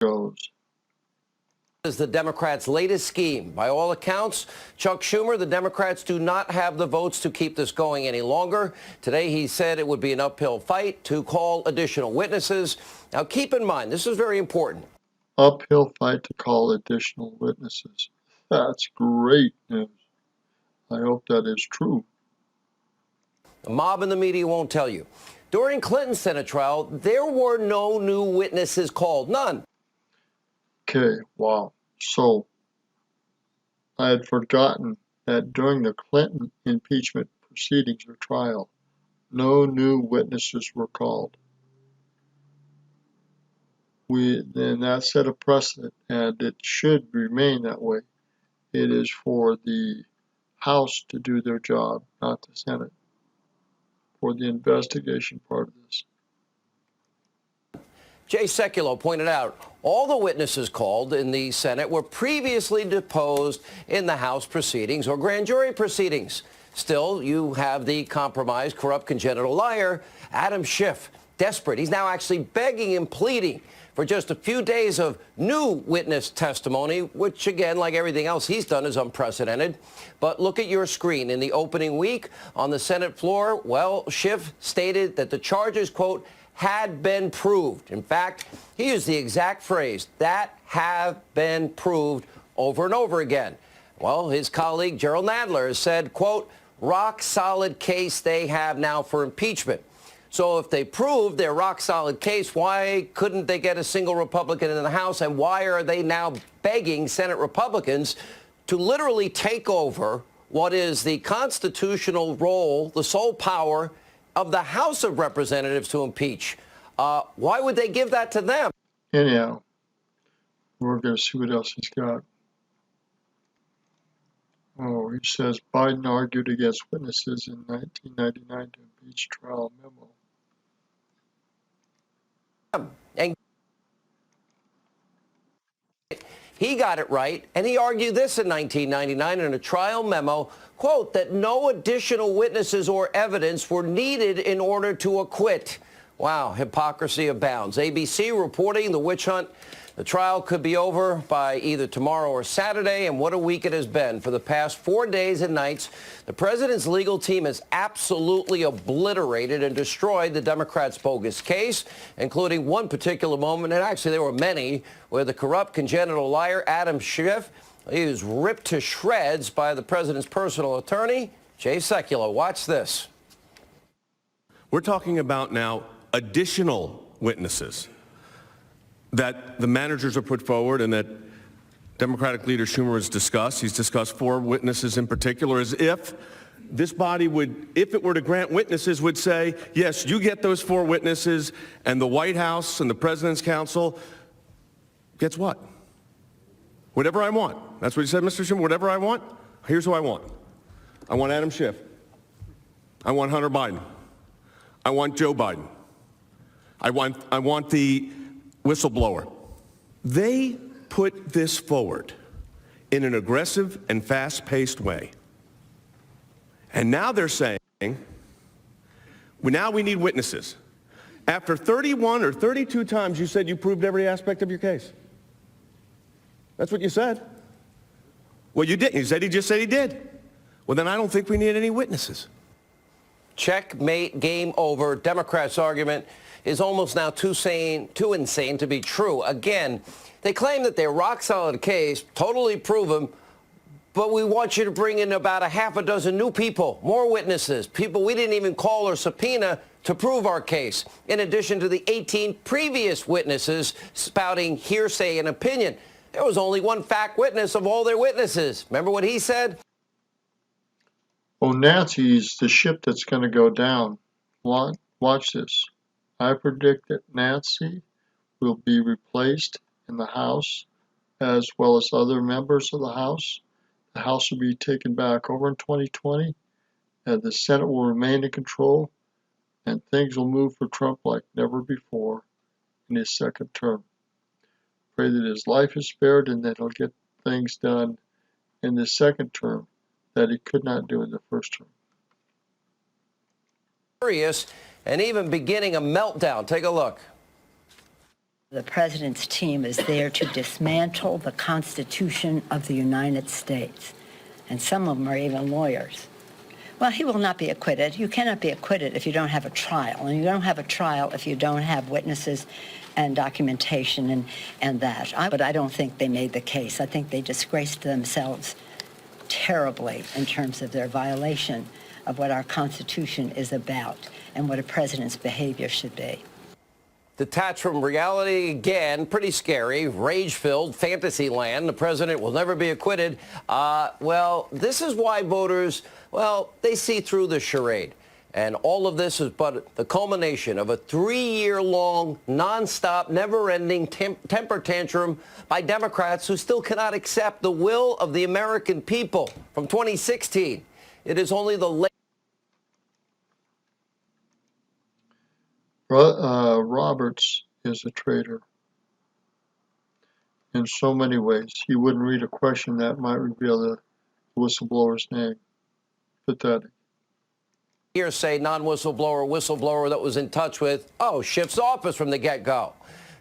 goes. Is the Democrats' latest scheme. By all accounts, Chuck Schumer, the Democrats do not have the votes to keep this going any longer. Today, he said it would be an uphill fight to call additional witnesses. Now, keep in mind, this is very important. Uphill fight to call additional witnesses. That's great news. I hope that is true. The mob and the media won't tell you. During Clinton's Senate trial, there were no new witnesses called. None. Okay, wow. So, I had forgotten that during the Clinton impeachment proceedings or trial, no new witnesses were called. Then that set a precedent, and it should remain that way. It is for the House to do their job, not the Senate, for the investigation part of this. Jay Sekulow pointed out all the witnesses called in the Senate were previously deposed in the House proceedings or grand jury proceedings. Still, you have the compromised, corrupt, congenital liar, Adam Schiff, desperate. He's now actually begging and pleading for just a few days of new witness testimony, which, again, like everything else he's done, is unprecedented. But look at your screen. In the opening week on the Senate floor, well, Schiff stated that the charges, quote, had been proved. In fact, he used the exact phrase, that have been proved, over and over again. Well, his colleague Gerald Nadler has said, quote, rock solid case they have now for impeachment. So if they proved their rock solid case, why couldn't they get a single Republican in the House? And why are they now begging Senate Republicans to literally take over what is the constitutional role, the sole power of the House of Representatives to impeach? Why would they give that to them? Anyhow, we're going to see what else he's got. Oh, he says Biden argued against witnesses in 1999 to impeach trial memo. And he got it right, and he argued this in 1999 in a trial memo, quote, that no additional witnesses or evidence were needed in order to acquit. Wow, hypocrisy abounds. ABC reporting the witch hunt. The trial could be over by either tomorrow or Saturday, and what a week it has been. For the past 4 days and nights, the president's legal team has absolutely obliterated and destroyed the Democrats' bogus case, including one particular moment, and actually there were many, where the corrupt congenital liar Adam Schiff, he was ripped to shreds by the president's personal attorney, Jay Sekulow. Watch this. We're talking about now additional witnesses that the managers have put forward and that Democratic leader Schumer has discussed. He's discussed 4 witnesses in particular, as if this body would, if it were to grant witnesses, would say, yes, you get those 4 witnesses, and the White House and the President's Council gets what? Whatever I want. That's what he said, Mr. Schumer, whatever I want. Here's who I want. I want Adam Schiff. I want Hunter Biden. I want Joe Biden. I want the whistleblower. They put this forward in an aggressive and fast-paced way. And now they're saying, now we need witnesses. After 31 or 32 times you said you proved every aspect of your case. That's what you said. Well, you didn't. You said he just said he did. Well, then I don't think we need any witnesses. Checkmate, game over. Democrats' argument is almost now too insane to be true. Again, they claim that their rock-solid case, totally proven, but we want you to bring in about a half a dozen new people, more witnesses, people we didn't even call or subpoena to prove our case, in addition to the 18 previous witnesses spouting hearsay and opinion. There was only one fact witness of all their witnesses. Remember what he said? Oh, Nancy's the ship that's going to go down. Watch this. I predict that Nancy will be replaced in the House, as well as other members of the House. The House will be taken back over in 2020, and the Senate will remain in control, and things will move for Trump like never before in his second term. Pray that his life is spared and that he'll get things done in the second term that he could not do in the first term. Furious and even beginning a meltdown. Take a look. The president's team is there to dismantle the Constitution of the United States. And some of them are even lawyers. Well, he will not be acquitted. You cannot be acquitted if you don't have a trial. And you don't have a trial if you don't have witnesses and documentation and that. But I don't think they made the case. I think they disgraced themselves terribly in terms of their violation of what our Constitution is about and what a president's behavior should be. Detached from reality again, pretty scary, rage-filled fantasy land. The president will never be acquitted. Well, this is why voters, well, they see through the charade. And all of this is but the culmination of a 3-year-long, nonstop, never-ending temper tantrum by Democrats who still cannot accept the will of the American people from 2016. It is only the Roberts is a traitor in so many ways. He wouldn't read a question that might reveal the whistleblower's name. Pathetic. Hearsay whistleblower that was in touch with, Schiff's office from the get-go.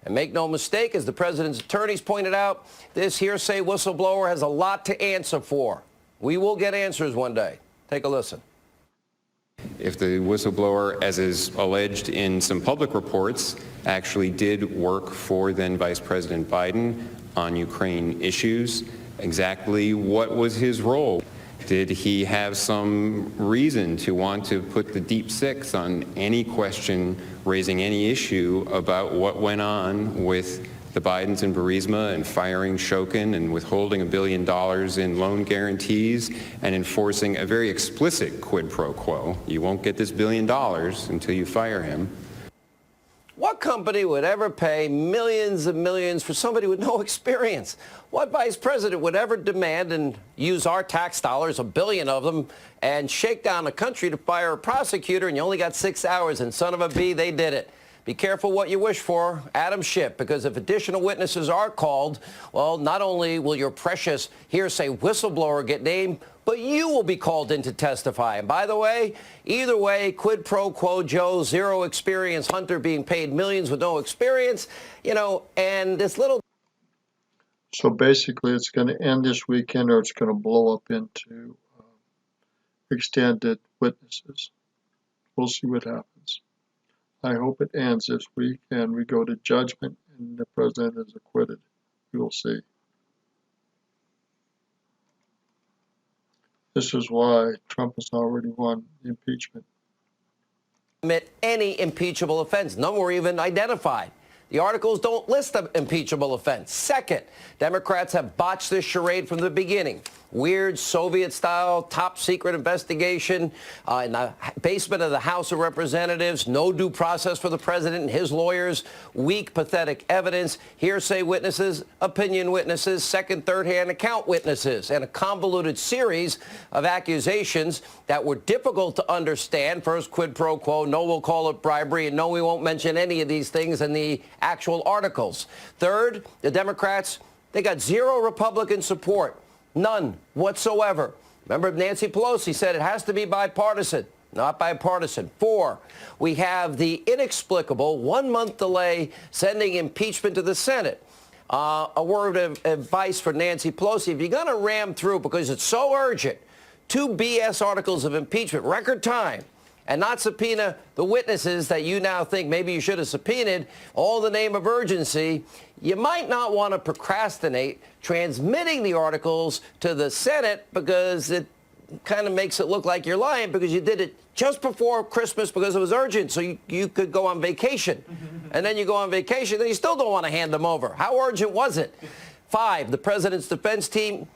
And make no mistake, as the president's attorneys pointed out, this hearsay whistleblower has a lot to answer for. We will get answers one day. Take a listen. If the whistleblower, as is alleged in some public reports, actually did work for then Vice President Biden on Ukraine issues, exactly what was his role? Did he have some reason to want to put the deep six on any question raising any issue about what went on with the Bidens and Burisma and firing Shokin and withholding $1 billion in loan guarantees and enforcing a very explicit quid pro quo? You won't get this $1 billion until you fire him. What company would ever pay millions and millions for somebody with no experience? What vice president would ever demand and use our tax dollars, $1 billion of them, and shake down a country to fire a prosecutor and you only got 6 hours and son of a bee, they did it. Be careful what you wish for, Adam Schiff, because if additional witnesses are called, well, not only will your precious hearsay whistleblower get named, but you will be called in to testify. And by the way, either way, quid pro quo Joe, zero experience Hunter being paid millions with no experience, and this little... So basically, it's going to end this weekend or it's going to blow up into extended witnesses. We'll see what happens. I hope it ends this week and we go to judgment and the president is acquitted. We will see. This is why Trump has already won the impeachment. Commit any impeachable offense. None were even identified. The articles don't list an impeachable offense. Second, Democrats have botched this charade from the beginning. Weird Soviet-style top-secret investigation in the basement of the House of Representatives, no due process for the president and his lawyers, weak, pathetic evidence, hearsay witnesses, opinion witnesses, second, third-hand account witnesses, and a convoluted series of accusations that were difficult to understand. First, quid pro quo, no, we'll call it bribery, and no, we won't mention any of these things in the actual articles. Third, the Democrats, they got zero Republican support. None whatsoever. Remember, Nancy Pelosi said it has to be bipartisan. Not bipartisan. 4, we have the inexplicable 1-month delay sending impeachment to the Senate. A word of advice for Nancy Pelosi. If you're going to ram through, because it's so urgent, 2 BS articles of impeachment, record time, and not subpoena the witnesses that you now think maybe you should have subpoenaed, all in the name of urgency, you might not want to procrastinate transmitting the articles to the Senate because it kind of makes it look like you're lying because you did it just before Christmas because it was urgent so you could go on vacation. And then you go on vacation, then you still don't want to hand them over. How urgent was it? 5, the president's defense team,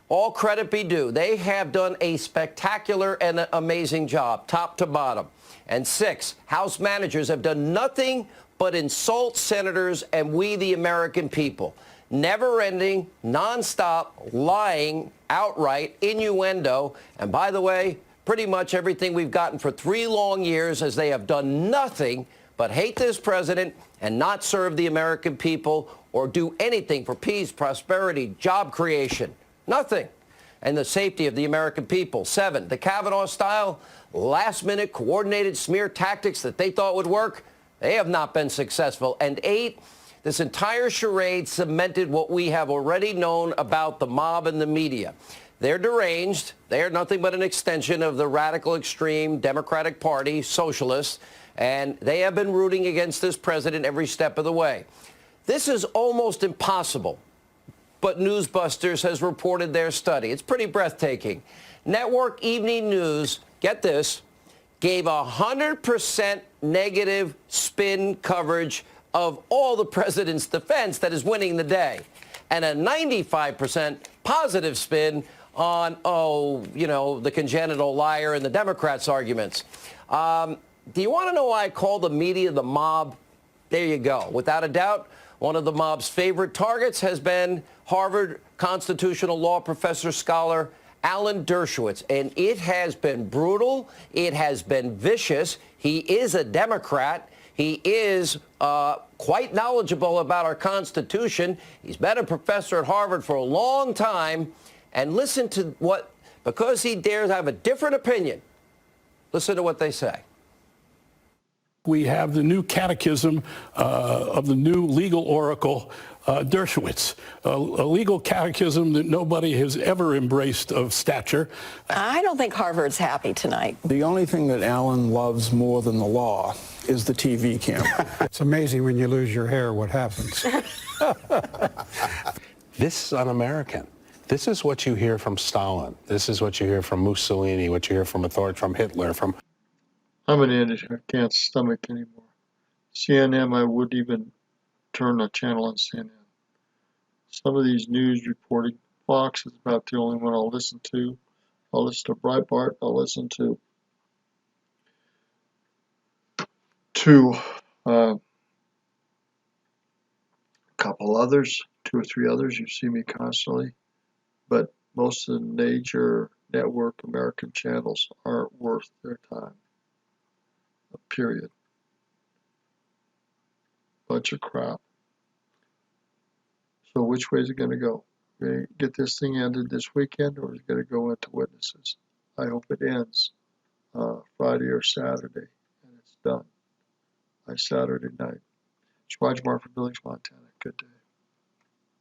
all credit be due. They have done a spectacular and amazing job, top to bottom. And 6, House managers have done nothing but insult senators and we, the American people. Never-ending, nonstop, lying, outright, innuendo. And by the way, pretty much everything we've gotten for 3 long years as they have done nothing but hate this president and not serve the American people or do anything for peace, prosperity, job creation. Nothing. And the safety of the American people. 7, the Kavanaugh-style, last-minute coordinated smear tactics that they thought would work, they have not been successful. And 8, This entire charade cemented what we have already known about the mob and the media. They're deranged. They are nothing but an extension of the radical extreme Democratic Party, socialists, and they have been rooting against this president every step of the way. This is almost impossible, but Newsbusters has reported their study. It's pretty breathtaking. Network Evening News, get this, gave 100% negative spin coverage of all the president's defense that is winning the day, and a 95% positive spin on, the congenital liar and the Democrats' arguments. Do you want to know why I call the media the mob? There you go. Without a doubt, one of the mob's favorite targets has been Harvard constitutional law professor scholar Alan Dershowitz, and it has been brutal. It has been vicious. He is a Democrat. He is quite knowledgeable about our Constitution. He's been a professor at Harvard for a long time. And listen to because he dares have a different opinion, listen to what they say. We have the new catechism of the new legal oracle, Dershowitz, a legal catechism that nobody has ever embraced of stature. I don't think Harvard's happy tonight. The only thing that Alan loves more than the law is the TV camera. It's amazing when you lose your hair what happens. This is un-American. This is what you hear from Stalin. This is what you hear from Mussolini, what you hear from Hitler, from... I'm an idiot. I can't stomach anymore. CNN, I wouldn't even turn the channel on CNN. Some of these news reporting, Fox is about the only one I'll listen to. I'll listen to Breitbart. I'll listen to a couple others, 2 or 3 others. You see me constantly. But most of the major network American channels aren't worth their time. Period. Bunch of crap. So which way is it going to go? Are we going to get this thing ended this weekend, or is it going to go into witnesses? I hope it ends Friday or Saturday, and it's done by Saturday night. It's Roger Martin from Billings, Montana. Good day.